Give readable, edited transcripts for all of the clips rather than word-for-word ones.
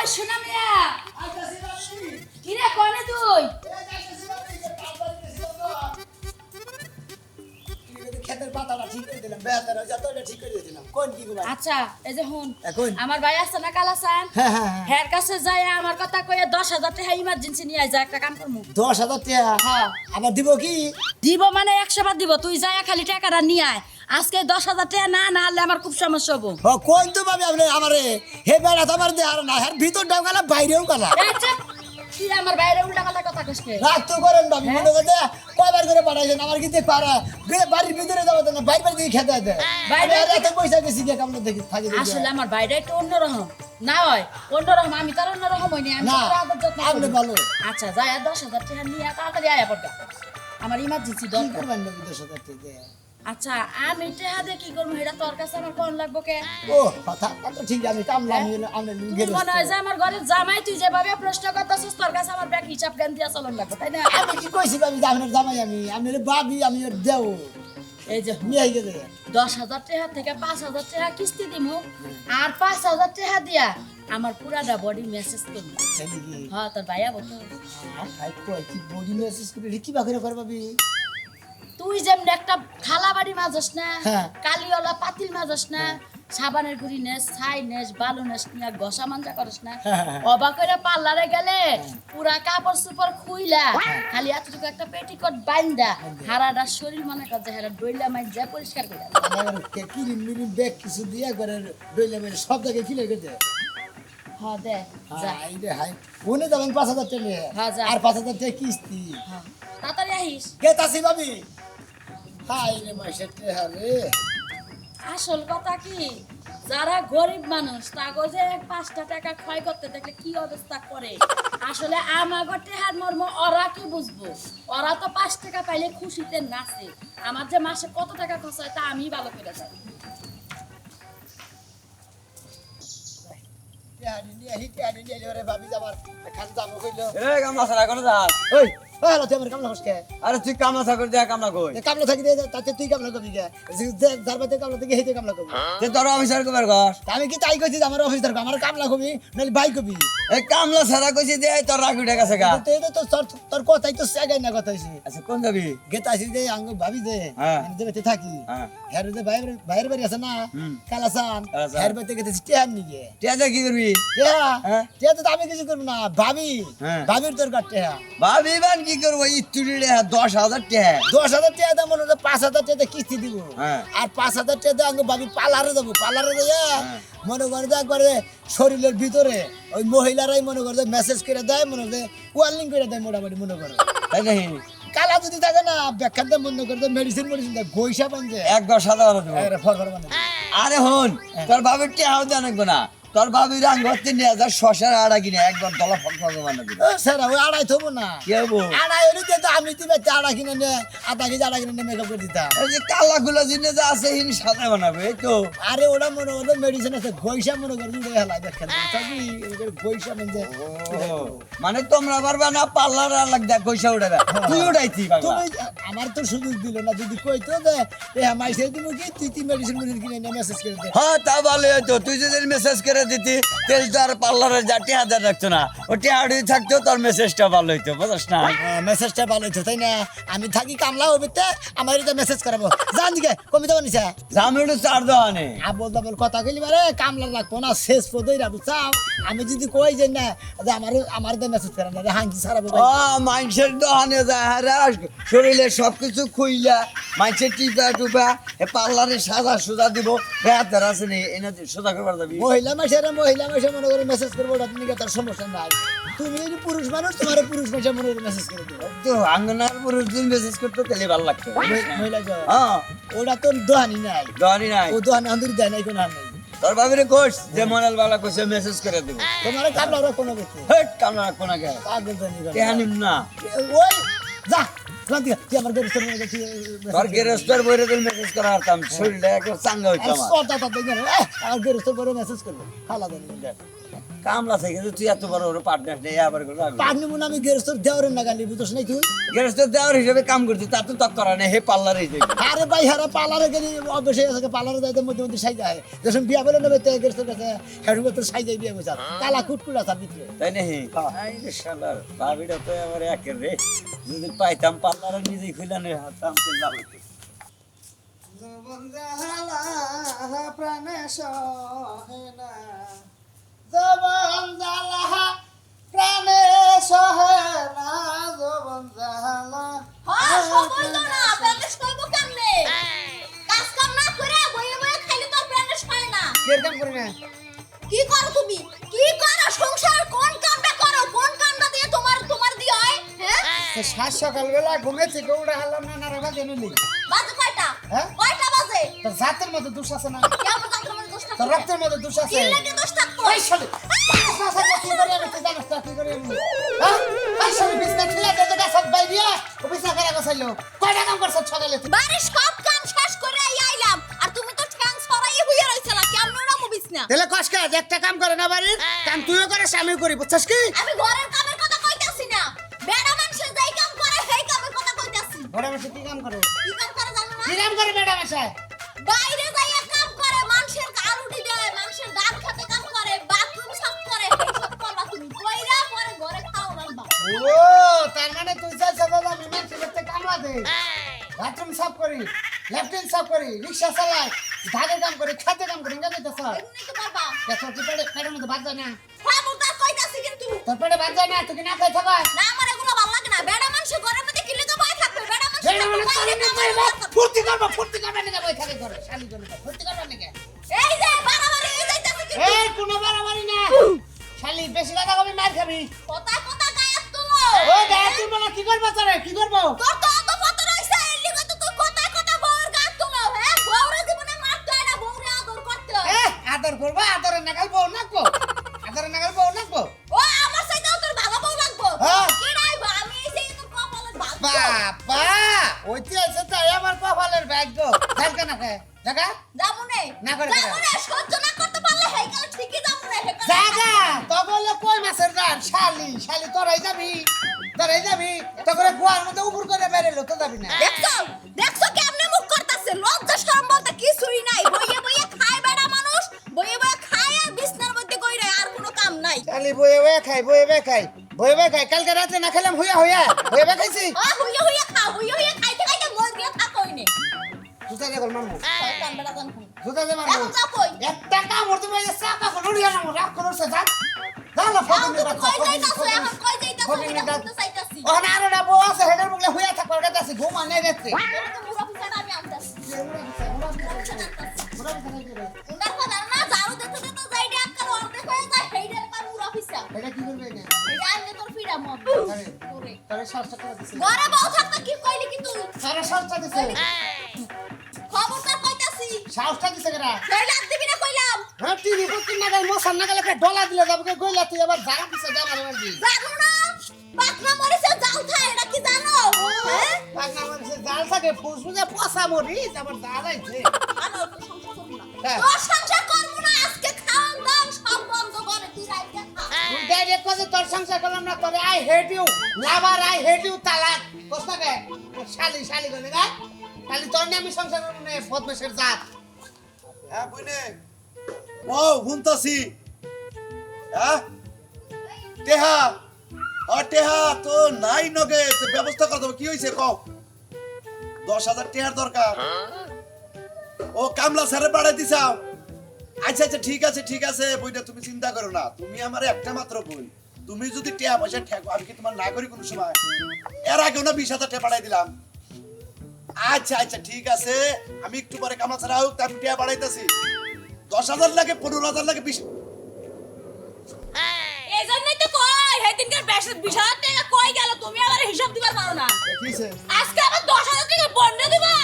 ওই শোনা মিয়া কি রে কোনে তুই খেতের পাতাটা ঠিক করে দিলাম বেহাতের যতটা ঠিক করে দিলাম কোন কি গো ভাই আচ্ছা এই যে হুন এখন আমার ভাই আছে না কালাসান হ্যাঁ হ্যাঁ হের কাছে যায় আমার কথা কইয়া 10,000 টাকা ইমার্জেন্সি নিয়ে যা একটা কাম করমু 10,000 টাকা হ্যাঁ আবার দিব কি দিব মানে 100 বার দিব তুই যায় খালি টাকাটা নিয়ে আয় আজকে 10,000 টাকা না না হলে আমার খুব সমস্যা হবো কোন তো ভাবি আপনি আমারে হে বেড়া তোমার দেহার না হের ভিতর ডাও গেলা বাইরেও গেলা কি আমার বাইরে উল্টা পাল্টা কথা কইছে রাগ তো করেন ভাবি মনে করতে কয়বার করে পাঠাইছেন আমার কিন্তু পারা বাড়ির ভিতরে যাবো না বাইরে বাইরে দিয়ে খেতে হয় বাইরে এত পয়সা গেছি কে কামনা দেখি থাকি আসলে আমার বাইরে একটু অন্যরকম না হয় অন্যরকম আমি তার অন্যরকম হইনি আমি না তোর আদর যত্ন আপনি করি। ভালো আচ্ছা যাই 10,000 টাকা নিয়ে তাড়াতাড়ি আয়া পড়বা আমার ইমার্জেন্সি কি দরকার করবেন না 10,000 টাকা আচ্ছা আমি টাকা দিয়ে কি করবো এটা তোর কাছে আমার কোন লাগবো কে ও কথা কথা ঠিক আমি কামলা আমি আমরা তুই মনে হয় যে আমার ঘরের জামাই তুই যেভাবে প্রশ্ন করতেছিস তোর কাছে আমার ব্যাগ হিসাব জ্ঞান দিয়া চলন লাগবে তাই না আমি কি কইছি ভাবি যে আপনার জামাই আমি আপনার বাবি আমি ওর দেও এই যে নিয়ে গেছে 10,000 টাকা থেকে 5,000 টাকা কিস্তি দিমু আর 5,000 টাকা দিয়া আমার পুরাটা বডি মেসেজ করবি নাকি হ্যাঁ তোর ভাইয়া বলতো আই কই কি বডি মেসেজ করে কি বাকরে কর ভাবি তুই যেমন একটা থালা বাড়ি মাজস না হ্যাঁ। কালিওয়ালা পাতিল মাজস না সাবানের গুড়ি নেস ছাই নেস বালু নেস নিয়া ঘষা মাঞ্জা করস না হ্যাঁ। অবাক করে পার্লারে গেলে পুরা কাপড় সুপর খুইলা খালি এতটুকু একটা পেটিকোট বাইন্দা হারাটা শরীর মনে কর যে হারা ডইলা মাই যা পরিষ্কার করে আমার কে কি মিনি ব্যাগ কিছু দিয়া করে দইলে মেরে সব জায়গায় কিলে গেছে হ্যাঁ দে যা হাই রে হাই কোনে যাবেন 5,000 টাকা নিয়ে হ্যাঁ, যা। আর 5,000 টাকা কিস্তি হ্যাঁ তাড়াতাড়ি আহিস কে তাসি ভাবি হাই রে মাইশের টাকা রে আসল কথা কি যারা গরিব মানুষ তাগো যে 5টা টাকা ক্ষয় করতে দেখলে কি অবস্থা করে আসলে আমাগো টেহার মর্ম ওরা কি বুঝবো ওরা তো 5 টাকা পাইলে খুশিতে নাচে আমার যে মাসে কত টাকা খরচ হয় তা আমি ভালো করে জানি ভাবি যাবার খান যাবো কইলো এ কামলা ছাড়া কোনো যাস ওই ওই হলো তুই আমার কামলা হসকে আরে তুই কামলা ছাড়া করে দেয়া কামলা কই কামলা থাকি দে তাতে তুই কামলা করবি কে দারবাতে কামলা থেকে হেতে কামলা করবি যে তোর অফিসার কবার ঘর আমি কি তাই কইছি যে আমার অফিস দরকার আমার কামলা কবি নাহলে ভাই কবি এই কামলা ছাড়া কইছি দে তোর রাগ উঠে গেছে গা তুই তো তোর কথাই তো সেগাই না কথা হইছে আচ্ছা কোন যাবি গেত আসি যে আঙ্গ ভাবি যে হ্যাঁ। আমি যে বেতে থাকি হ্যাঁ। হের যে বাইরে বাড়ি আছে না হুম। কালাসান কালাসান। হের বেতে গেতে টিয়ার নিয়ে টিয়া যা কি করবি টিয়া হ্যাঁ। টিয়া তো আমি কিছু করব না ভাবি হ্যাঁ। ভাবির দরকার টিয়া ভাবি বান কি করবো ইতুড়ি 10,000 টাকা 10,000 টাকা দাম মনে হয় 5,000 টাকা কিস্তি দিব হ্যাঁ। আর 5,000 টাকা দিয়ে আঙ্গ ভাবি পালারে দেবো পালারে দিয়ে হ্যাঁ। মনে করে যে একবারে শরীরের ভিতরে ওই মহিলারাই মনে করে মেসেজ করে দেয় মনে করে ওয়ার্নিং করে দেয় মোটামুটি মনে করে তাই নাকি কালা যদি থাকে না ব্যাখ্যার দাম বন্ধ করে দেয় মেডিসিন দেয় গইসা বানছে এক ঘর সাদা বানা দেবো ফরফর মানে আরে হন তোর ভাবির টিয়াও দেন না তোর ভাবির আঙ্গর 3,000 শশার আড়া কিনে একবার দলা ফকফক বানা দিবি স্যার ওই আড়াই থবো না কি হবো আড়াই হলে তো আমি দিবে আড়া কিনে নিয়ে আধা কেজি আড়া কিনে নিয়ে মেকআপ করে দিতাম এই যে কালা গুলো জিনে যা আছে হিন সাদা বানাবে এই তো আরে ওরা মনে করলো মেডিসিন আছে গইসা মনে করে উড়ে হেলাই ব্যাখ্যা গইসা মানে মানে তোমরা পারবা না পার্লার আর লাগ দেখ পয়সা উঠাবে তুই উঠাইছি বাবা তুমি আমার তো সুযোগ দিল না যদি কইতো যে এ মাইসে দিব কি তুই মেডিসিন কিনে নিয়ে মেসেজ করে দে হ্যাঁ তা ভালো হতো তুই যদি মেসেজ করে দিতি তেল তো আর পার্লারে যা টিহাজার রাখতো না ও টিহাড়ি থাকতো তোর মেসেজটা ভালো হইতো বুঝছ না মেসেজটা ভালো হইতো তাই না আমি থাকি কামলা হবে তে আমার এটা মেসেজ করাবো জান দিকে কমিতে বানিছে জামিনও চার দোয়ানে আবল দাবল কথা কইলি বারে কামলা লাগবো না শেষ পদই রাখবো চাও আমি যদি কই যে না যে আমার দে মেসেজ করেন না হাঙ্কি সারাবো ও মানুষের দোকানে যায় হ্যাঁ শরীরে সবকিছু খুইলা মানুষের টিপা টুপা এ পার্লারে সাদা সোজা দিব বেহাতের আছে নি এনে সোজা করবার যাবি মহিলা মাসে মনে করে মেসেজ করবো ওটা তুমি তার সমস্যা নাই তুমি যদি পুরুষ মানুষ তোমার পুরুষ মাসে মনে করে মেসেজ করে দেবো তো আঙ্গনার পুরুষ দিন মেসেজ করতে তাহলে ভালো লাগতো মহিলা যাও হ্যাঁ ওটা তো দোহানি নাই দোয়ানি নাই ও দোহানি আন্দুরি দেয় নাই কোনো আর নাই তোর ভাবিরে কোষ যে মনাল বালা কোষে মেসেজ করে দেব তোমার কামলা ওরা কোনো ব্যক্তি হেট কামনা কোনা গে পাগল জানি কেহানিম না ওই যা ক্লান্তি তুই আমার গেরিস্তার মনে করছি তোর গেরস্তার বইরে দিল মেসেজ করা হারতাম শরীরটা একদম চাঙ্গা হইতো আমার আমার গেরিস্তার পরে মেসেজ করবো খালা জানি কামলা থেকে যে তুই এত বড় বড় পার্টনার নেই আবার করে রাখবি। পানি মনে আমি গেরস্তর দেওয়ারের নাগালি বুঝছ নাই তুই? গেরস্ত দেওয়ার হিসেবে কাম করছি তা তো তক করা নেই হে পার্লারে যাই। আরে ভাই হারা পার্লারে গেলে অবশ্যই আছে পার্লারে যাইতে মধ্যে মধ্যে সাই যায় যখন বিয়া বলে নেবে গেরস্তর কাছে হেডু তো সাই যায় বিয়া বসে কালা কুটকুট আছে ভিতরে তাই নাকি আই রে শালার ভাবিটা তো আমার একের রে যদি পাইতাম পার্লারে নিজেই খুলে নে হাতাম তো লাভ হতো। জীবন জাহালা প্রাণে সহে না জীবন জালা প্রাণে সহে না জীবন জাহালা হ্যাঁ সবই তো না প্রেমেশ করব কেমনে কাজ কাম না করে বইয়ে বইয়ে খাইলে তো প্রেমেশ হয় না কেরকম করি না কি করো তুমি কি করো সংসার কোন কামটা করো কোন কামটা দিয়ে তোমার দিয়ে হয় হ্যাঁ সাত সকালবেলা ঘুমে থেকে উড়ে হারলাম না নারা বাজে নিলি বাজে কয়টা হ্যাঁ? কয়টা বাজে তোর জাতের মধ্যে দোষ আছে না কেমন তোমার দোষ তোর রক্তের মধ্যে দোষ আছে কি লাগে দোষ থাকতো ওই শালি কি করে আমি তুই জানিস না কি করে আমি হ্যাঁ ওই শালি বিছনা ঠেলা দে গাছত বাই দিয়া ও বিছনা করে বসাইলো কয়টা কাম করছ সকালে তুই বারিশ সব কাম শেষ করে আইলাম আর তুমি তো ঠ্যাং ছড়াই হইয়া রইছলা কেমন না মুবিস না তাহলে কষ্ট একটা কাম করে না বাড়ির কাম তুইও করিস আমিও করি বুঝছস কি আমি ঘরের কামের কথা কইতাছি না বেড়া মানুষে যাই কাম করে সেই কামের কথা কইতাছি বড় মাসে কি কাম করে কি কাম করে জানো না কি কাম করে বেটা মাসে বাইরে যাইয়া কাম করে মানুষের আলুটি দেয় মানুষের দাঁত খেতে কাম করে বাথরুম সাফ করে এই সব করবা তুমি কইরা পরে ঘরে খাওয়া রাখবা ও তার মানে তুই চাইছ দাদা আমি মানুষের কাছে কামলা দে বাথরুম সাফ করি ল্যাট্রিন সাফ করি রিকশা চালাই ধাগে কাম করি খেতে কাম করি ইংরেজি তো স্যার এমনি তো পারবা তোর কি পেটের মধ্যে বাদ যায় না খবরদার কইতাছি কিন্তু তোর পেটে বাদ যায় না তুই কি না খাই থাকায় না আমার এগুলো ভালো লাগে না বেড়া মানুষের ঘরের মধ্যে কিলে তো বই থাকবে বেড়া মানুষ বেটা মানে চলে না পাইবা ফুর্তি করবে নাকি বই থাকে করে শালি করে ফুর্তি করবে নাকি এই যে বাড়াবাড়ি এই যাইতাছে কিন্তু এই কোনো বাড়াবাড়ি না শালি বেশি কথা কবি মার খাবি কথা কথা গায়েব তুলো ও গায়ে তুলবো না কি করবো তোরে কি করবো তোর তো অত পত রইছে এর লিগে তো তুই কথা কথা বউর গায়েব তুলো হ্যাঁ বউরে জীবনে মারতে হয় না বউরে আদর করতে হয় আদর করবো আদরের নাগাল বউ নাকবো আদরের নাগাল বউ নাকবো ও আমার সাইতেও তোর ভালো বউ লাগবো হ্যাঁ। কি রাইবা আমি এই যে তোর কপালের ভাগ্য বাবা ওইতে আছে তাই আমার কপালের ভাগ্য জানকে না খায় জায়গা যাবুনে না করে যাবুনে সহ্য না করতে পারলে হেই কাল ঠিকই যাবুনে জায়গা তো বললে কই মাছের গান শালি তোরাই যাবি তো করে গোয়ার মধ্যে উপর করে বেরেলো তো যাবি না দেখছো কেমনে মুখ করতেছে লজ্জা শরম বলতে কিছুই নাই বইয়ে বইয়ে খায় বেড়া মানুষ বইয়ে বইয়ে খায় আর বিছনার মধ্যে কইরে আর কোনো কাম নাই শালি বয়ে খাই কালকে রাতে না খেলাম হইয়া খাইছি ও হুইয়ে খাইতে খাইতে মর গিয়ে থাকইনি জুতা দে গল মামু শয়তান বেড়া জান জুতা দে মামু এখন যা কই একটা কাম করতে পারে চাকা লড়িয়া না রাগ করছে যা না এখন তুমি কই যাইতাছো এখন কই যাইতাছো এটা বলতে চাইতাছি ও না রে বউ আছে হেডের মুখে হইয়া থাকবা ওটা আছে ঘুম আনে গেছে এটা তো পুরো পিছাটা আমি আনতাছি উনার কথা না জারু দেখতে দেখতে যাই ডে আক্কার অর্ধেক হয়ে যায় হেইডের কার পুরো পিছা এটা কি করবে এটা এটা আনলে তোর ফিরা মত আরে তোরে তারে সার্চ করে দিছে ঘরে বউ থাকতে কি কইলি কি তুই তারে সার্চ দিছে খবরটা কইতাছি সাহসটা দিছে কেরা কইলা দিবি না কইলাম হ্যাঁ টিভি করতে না গাল মশান না গেলে একটা ডলা দিলে যাবে কে গইলা তুই আবার জানা দিছে জানা রে মারবি জানো না পাকনা মরিছে জাল খায় এটা কি জানো হ্যাঁ পাগনা মানুষের জাল থাকে ফুসফুসে পচা মরি আবার জাল আইছে আনো তো সংসার করব না হ্যাঁ। তোর সংসার করব না আজকে খাওয়ান দাওয়ান সব বন্ধ করে তুই রাইতে খা তুই ডাইরেক্ট কইছে তোর সংসার করলাম না তোরে I hate you lover I hate you তালাক কষ্ট কে শালি গনে গা খালি তোর নামে সংসার করব না বদমাশের জাত হ্যাঁ বুঝলে ও শুনতাছি হ্যাঁ টেহা টেহা তো নাই নগে তো ব্যবস্থা করে দেবো কি হয়েছে কও 10,000 টেহার দরকার ও কামলা স্যারে পাঠাই দিছাও আচ্ছা ঠিক আছে বইটা তুমি চিন্তা করো না তুমি আমার একটা মাত্র বই তুমি যদি টেহা পয়সা ঠেকো আমি কি তোমার না করি কোনো সময় এর আগেও না 20,000 টাকা পাঠাই দিলাম আচ্ছা ঠিক আছে আমি একটু পরে কামলা ছাড়া হোক আমি টেহা পাঠাইতেছি 10,000 লাগে 15,000 লাগে 20 এই জন্যই তো কই হেদিনকার বিশাল টাকা কই গেল তুমি আবার হিসাব দিবার পারো না কিছে আজকে আবার 10,000 টাকা বন্ধ দিবা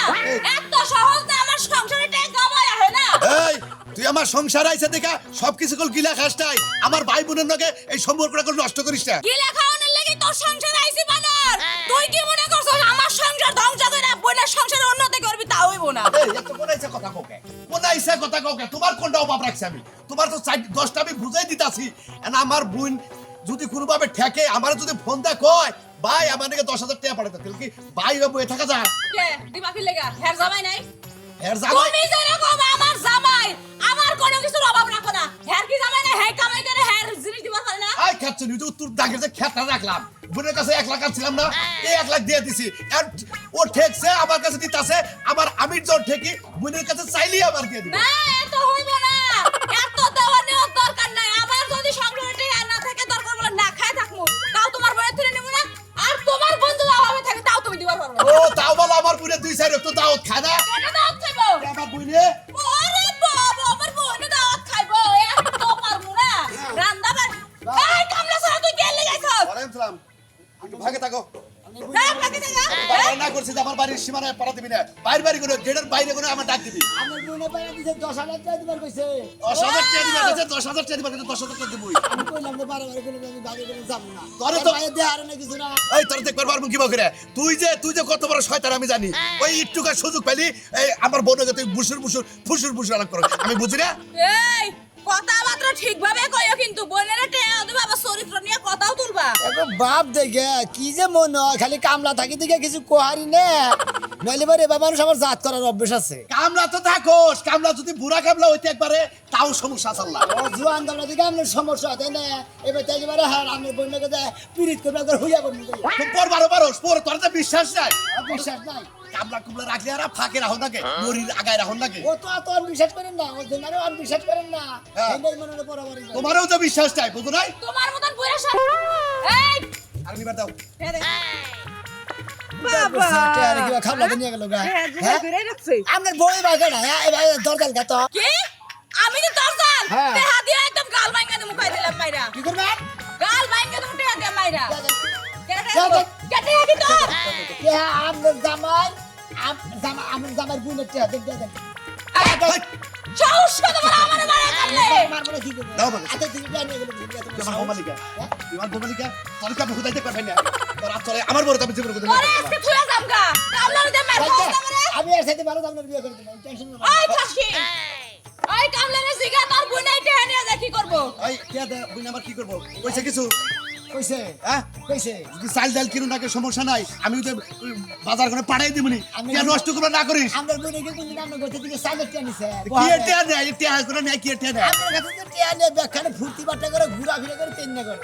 এত সহজ না আমার সংসারে টাকা কামাই হয় না এই তুই আমার সংসার আইছে দেখা সবকিছু কল গিলা খাসটাই আমার ভাই বোনের লগে এই সম্পর্কটা কল নষ্ট করিস না কি লেখাওনের লাগি তোর সংসার আইছি বানার তুই কি মনে করছস আমার সংসার ধ্বংস করে বোনের সংসার উন্নতি করবি তাও হইব না এই এত কোনাইছে কথা কোকে কোনাইছে কথা কোকে তোমার কোনটা অভাব রাখছি আমি তোমার তো 10টা আমি বুঝাই দিতাছি এন্ড আমার বোন যদি কোনোভাবে ঠেকে আমার যদি ফোন দা কয় ভাই আমার নাকি 10,000 টাকা পাঠাতে তাহলে কি ভাই বয়ে থাকা যায় কে দিবা কি লাগা হের জামাই নাই এর জামাই তুমি যেরকম আমার জামাই আমার কোনো কিছুর অভাব রাখো না হের কি জামাই না হের কামাই করে হের জিনিস দিবা পারে না আই খাচ্ছ নি তো তোর দাগের যে খেতা রাখলাম বোনের কাছে 1 লাখ ছিলাম না এই 1 লাখ দিয়ে দিছি এন্ড ও ঠেকছে আমার কাছে দিতাছে আবার আমির জন ঠেকি বোনের কাছে চাইলেই আবার দিয়ে দিবে না এত হইব না এত দেওয়া নেওয়ার দরকার নাই আমার যদি সংগ্রহটি আর না থাকে দরকার বলে না খায় থাকমু তাও তোমার বইয়ের থেকে নেব না আর তোমার বন্ধু অভাবে থাকে তাও তুমি দিবার পারবে ও তাও বলো আমার বোনের 2 সাইড তো দাওয়াত খায় না কেন দাও খাইবো আমার বোনে ওরে বাবা আমার বোন দাওয়াত খাইবো এত পারমু না রান্দা পার এই কামলা সারা তুই গেলে যাইছস ওয়ালাইকুম সালাম একটু ভাগে থাকো যা লাগে যা বাবা না করছিস আমার বাড়ির সীমানায় পাড়া দিবি না বাইরে করে গেটের বাইরে করে আমার ডাক দিবি আমার বোনে পাইয়া দিছে 10,000 টাকা দিবার কইছে 10,000 টাকা দিবি কাছে 10,000 টাকা দিবি 10,000 টাকা দিবি আমি কইলাম যে বারে বারে করে আমি ভাগে করে যাব না তোরে তো- পাইয়া দে আর না কিছু না এই তোর দেখবার পারবো কি বকরে তুই যে কত বড় শয়তান আমি জানি ওই একটুকার সুযোগ পেলি এই আমার বোনকে তুই ফুসুর আলাপ করো আমি বুঝি না এই কথাবার্তা ঠিকভাবে কইও কিন্তু বোনেরা টেয়া দিবা আবার চরিত্র নিয়ে কথাও তুলবা এগো বাপ দেখে কি যে মন হয়, খালি কামলা থাকি দেখে কিছু কোহারি না নইলে বারে বাবা মানুষ আমার জাত করার অভ্যাস আছে কামলা তো থাকোস কামলা যদি বুড়া কামলা হইতে একবারে তাও সমস্যা চাল্লা ও জুয়ান কামলা দেখে আপনার সমস্যা তাই না এবার তাই এবারে হ্যাঁ আপনার বোনকে যায় পিরিত করবে একবার হইয়া করবে তুই পর তোর তো বিশ্বাস নাই বিশ্বাস নাই কামলা কুমলা রাখলে আর ফাঁকে রাখুন নাকি মরির আগায় রাখুন নাকি ও তো আর বিশ্বাস করেন না ও জেনারে আর বিশ্বাস করেন না হ্যাঁ। এটাই মনে হয় বরাবরই তোমারও তো বিশ্বাস নাই বুঝো নাই তোমার মতন বুড়া সব এই আর নিবার দাও বাবা আরে কি খাবলা নিয়ে গেল গা হ্যাঁ আপনার বই বাগে না এবার দরজাল কত কি আমি তো দরজাল হ্যাঁ। টেহা দিয়ে একদম গাল ভাঙা দিমু কই দিলাম মাইরা কি করবেন গাল ভাঙা দিমু টেহা দিয়ে মাইরা কেটে দাও। কেটে কি তোর কে আপনার জামাই আমার জামাই বোনের টিয়া দেখ দেখ সাহস কত বড় আমারে মারা কাটলে আমার মনে কি করবে দাও বাবা। আচ্ছা ঠিক আছে নিয়ে গেল তুই আমার বোমালিকা তুই আমার বোমালিকা তোর কাছে হুদাইতে পারবেন না তোর আর চলে আমার বড় আমি জীবন করতে তোরে আজকে থুয়া জামগা কামলার দে মার খাওয়া আমারে আমি এর সাথে ভালো আপনার বিয়ে করে দেব টেনশন না ওই খাসি ওই কামলার জিগা তোর বুনাই টেহা নিয়ে যা কি করব এই কে দে বুই আমার কি করব কইছে কিছু কইছে হ্যাঁ কইছে যদি চাল ডাল কিনো নাকি সমস্যা নাই আমি তো বাজার করে পাঠাই দিবনি আমি- কে নষ্ট করে না করিস আমরা বোনে কিন্তু আমরা গতে থেকে সাইলেট টিয়া নিছে কি এটা নেই এটা করে নেই কি এটা নেই আমার কাছে তো টিয়া নিয়ে ব্যাখ্যানে ফুর্তি বাট্টা করে ঘুরা ফিরে করে তিন না করে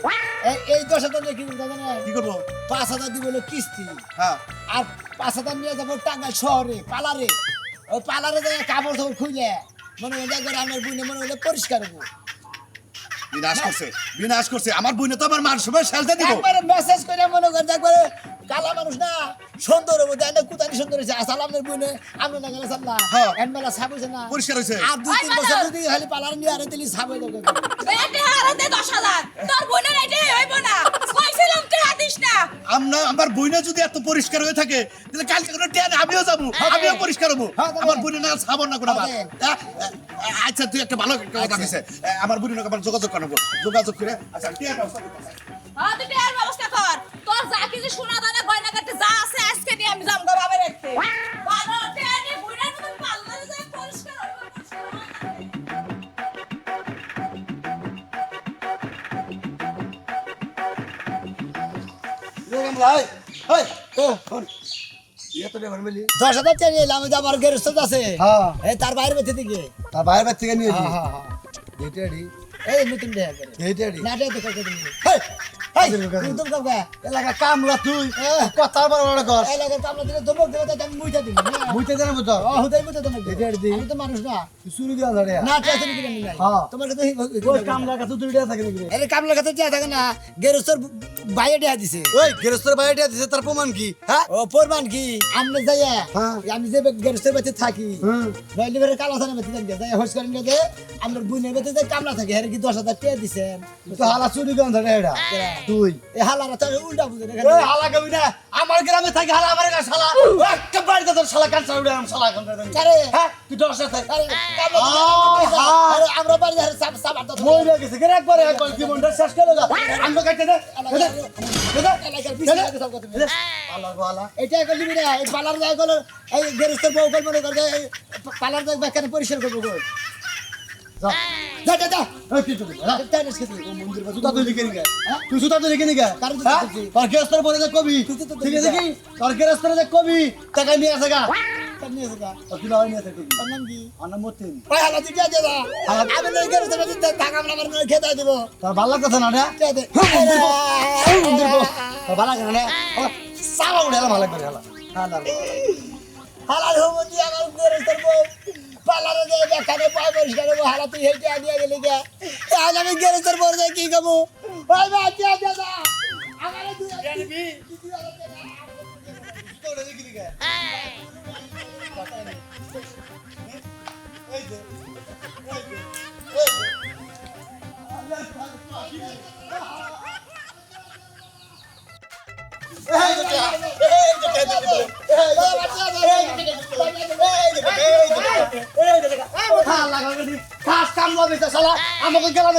এই 10,000 টাকা কি করতে জানেন কি করব 5,000 দিব হলো কিস্তি হ্যাঁ আর 5,000 নিয়ে যাবো টাঙ্গাইল শহরে পালারে ওই পালারে যায় কাপড় চাপড় খুলে মনে হয় করে আমার বোনে মনে হলে পরিষ্কার হবো বিনাশ করছে আমার বোনে তো আমার মান সময় সেলতে দিব একবারে মেসেজ করে মনে করে একবারে কালা মানুষ না সুন্দর হবো তাই না কুতানি সুন্দর হয়েছে আসলে আপনার বোনে আমরা না গেলে সামলা হ্যাঁ। এনবেলা সাপ হয়েছে না পরিষ্কার হয়েছে আর 2-3 বছর যদি খালি পালার নিয়ে আরে দিলি সাপ হয়ে যাবে বেটে হারাতে 10,000 তোর বোনের এটাই হইব না কইছিলাম টেহা দিস না আমার বোনে যদি এত পরিষ্কার হয়ে থাকে তাহলে কালকে কোনো টেন আমিও যাবো আমিও পরিষ্কার হবো হ্যাঁ, তবে- আমার বোনে না সাবন না কোনো আবার। হ্যাঁ। আচ্ছা তুই একটা ভালো কথা দিছে আমার বোনের আবার যোগাযোগ করবো যোগাযোগ করে আচ্ছা টেন হ্যাঁ তুই টেহার ব্যবস্থা কর তোর যা কিছু সোনা দানা গয়না কাটে যা আছে আজকে নিয়ে আমি যাম গো বাবা রাখতে ভালো টেহা নিয়ে বুড়ার মতন পাল্লারে যায় পরিষ্কার হইব ইয়ে তো নেবার মিলি 10,000 চাই এলাম যে আমার গেরস্ত আছে হ্যাঁ এই তার বাইরে বেঁচে দিকে তা বাইরে বাচ্চা থেকে নিয়েছি হ্যাঁ হ্যাঁ এইটাড়ি এই নতুন দেয়া করে এইটাড়ি না দেয়া দেখো তুমি হেই হেই তুমি তো কবে এলাকা কামলা তুই কথা বড় বড় কর এই লাগে তো আমরা দিলে দমক দেবে তাই আমি মুইটা দিই বুঝতে জানা বুঝো ও হুদাই মুইটা দমক দিই এটা দি। আমি তো মানুষ না শুরু দিয়া ধরে না টেনশন কি নাই হ্যাঁ। তোমার কাছে ওই কামলা কাছে তুই দিয়া থাকে নাকি রে? আরে কামলা কাছে যা থাকে না গেরস্তর বাইরে দেয়া দিছে ওই গেরস্তর বাইরে দিছে তার প্রমাণ কি হ্যাঁ ও প্রমাণ কি আমনে যাইয়া হ্যাঁ। আমি যে গেরস্তের বাড়িতে থাকি হুম। নইলে বেরে কালা থানা বাড়িতে থাকি যাই হোস করেন যে আমার বুনের বাড়িতে যে কামলা থাকে এর কি 10,000 টাকা দিছেন তো হালা চুরি কেন ধরে এটা তুই এই হালারা তো উল্টা বুঝে রেখে ওই হালা কবি না আমার গ্রামে থাকে হালা আমার কাছে শালা একটা বাড়িতে তোর শালা কাঁচা উড়ে আমি শালা কাম করে আরে হ্যাঁ তুই দশটা থাক আরে কামলা আরে আমরা বাড়ি ধরে সাপ সাপ আটা মই লাগে সে একবার জীবনটা শেষ করে দাও আমরা কাটতে দে এলাকার পিছনে লাগে সব কথা আল্লাহ গোয়ালা এটা এখন নিবি না এই পালার যায় গেল এই গেরস্তের বউ গল মনে করে এই পালার যায় কেন পরিষ্কার করবো গো যা যা যা যা এই কি তুই টাইনিস খেতে মন্দির বা জুতা তুই লিখে নিগা তুই জুতা তুই লিখে নিগা কারণ জুতা তুলছি। তোর গেরস্তের বলে যে কবি ঠিক আছে কি তোর গেরস্তের যে কবি টাকা নিয়ে আসে গা নিয়ে যা তো কি লাগাই নিয়ে আসে কবি নাম কি আনা মতিন ওই হালা তুই যা যা আমি না গেরস্তের মধ্যে টাকা আমরা আমার খেতে দিব তোর ভালো লাগতেছে না রে যা দে মন্দির বো তোর ভালো লাগে না রে সালা উড়ে ভালো লাগবে রে হালা হালা হালার হোমতি আমার গেরস্তের বউ পালারে যায় দেখানে পায় পরিষ্কার করবো হালা তুই হেঁটে আনিয়ে গেলি গা আজ আমি গেরস্তের বউ যাই কি খাবো ওই বা যা যা যা আমার তুই জানবি তোরে লিখে নিগা এই যে আমাকে গেলাম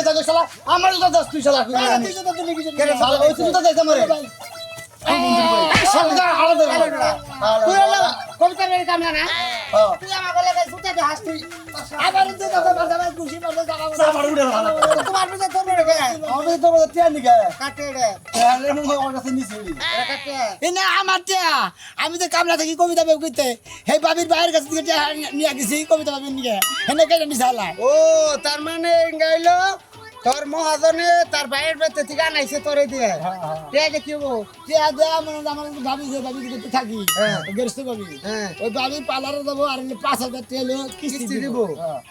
আমার তুই শালা কবিতার বাড়ি কামনা না তুই আমার গলা গায়ে জুতা দিয়ে হাসতি আবার জুতা দিয়ে বাজাবে খুশি মারতে জায়গা তোমার পিছে তোর বড় গায়ে কাটে রে এটা কাটে এ না আমার টিয়া আমি তো কামলা থাকি কবিতা বেব কইতে হে বাবির বাইরের কাছে থেকে টিয়া নিয়ে গেছি কবিতা বাবির নিয়ে হেনে কেটে নিছালা ও তার মানে গাইলো তোর মহাজনে তার বাইরের বেতে থেকে আনাইছে তোরে দিয়ে টিয়া কে কি হবো টিয়া দে আমার ভাবি যে ভাবি করতে থাকি গেরস্ত ভাবি ওই ভাবি পার্লারে যাবো আর 5,000 টাকা হলো কিস্তি দিব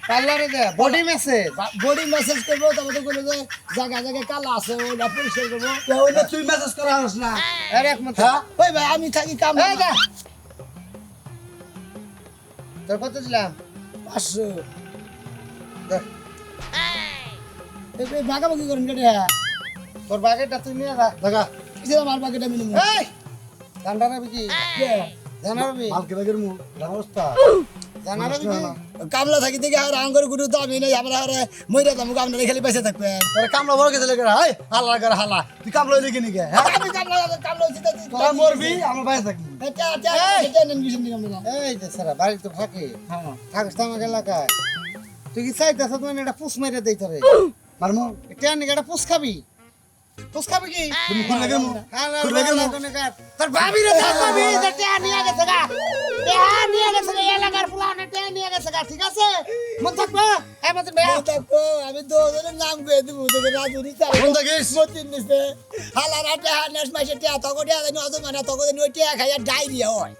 পার্লারে দে বডি মেসেজ করবো তারপরে বলে যে জায়গা জায়গায় কালা আছে ওটা পরিষ্কার করবো তুই মেসেজ করা হস না আরে এক মিনিট ওই ভাই আমি থাকি কাম তোর কত দিলাম 500 এই ভাগাভাগি করেন কেটে তোর বাগেটটা তুই নিয়ে যা দেখা কিসের আমার বাগেটটা মিলে এই জানডা রাবি কি জানা রাবি মালকে বাগের মু অবস্থা জানা রাবি কি কামলা থাকি থেকে আর আঙ্গুর গুটু তো আমি নাই আমরা আর মইরা দাম আপনারা খালি পয়সা থাকবেন তোর কামলা বড় গেছে লেগে হাই হাল্লা করে হাল্লা তুই কামলা লিখে নিগে হ্যাঁ আমি কামলা হইছি তোরা মরবি আমরা বাইরে থাকি এটা এটা নেন বিশন দিলাম না এই যে সারা বাড়ি তো থাকে হ্যাঁ থাকিস তো আমার এলাকায় তুই কি চাইতেছ মানে এটা পুষ মেরে দেই তোরে মারমু এটা নিয়ে এটা পুষ খাবি কি তুমি কোন লাগে মু হ্যাঁ কোন লাগে মু তোর ভাবিরে থাকবি যে টিয়া নিয়ে গেছে গা টিয়া নিয়ে গেছে গা এলাকার ফুলানে টিয়া নিয়ে গেছে গা ঠিক আছে মন থাকবে এই মত বে থাকবো আমি দুজনের নাম কয়ে দেব তোদের রাজুরি চাই কোন থাকিস মতিন নিছে হালারা টিয়া নেস মাসে টিয়া তগো টিয়া জানি অত মানে তগো জানি ওই টিয়া খাইয়া ডায়রিয়া হয়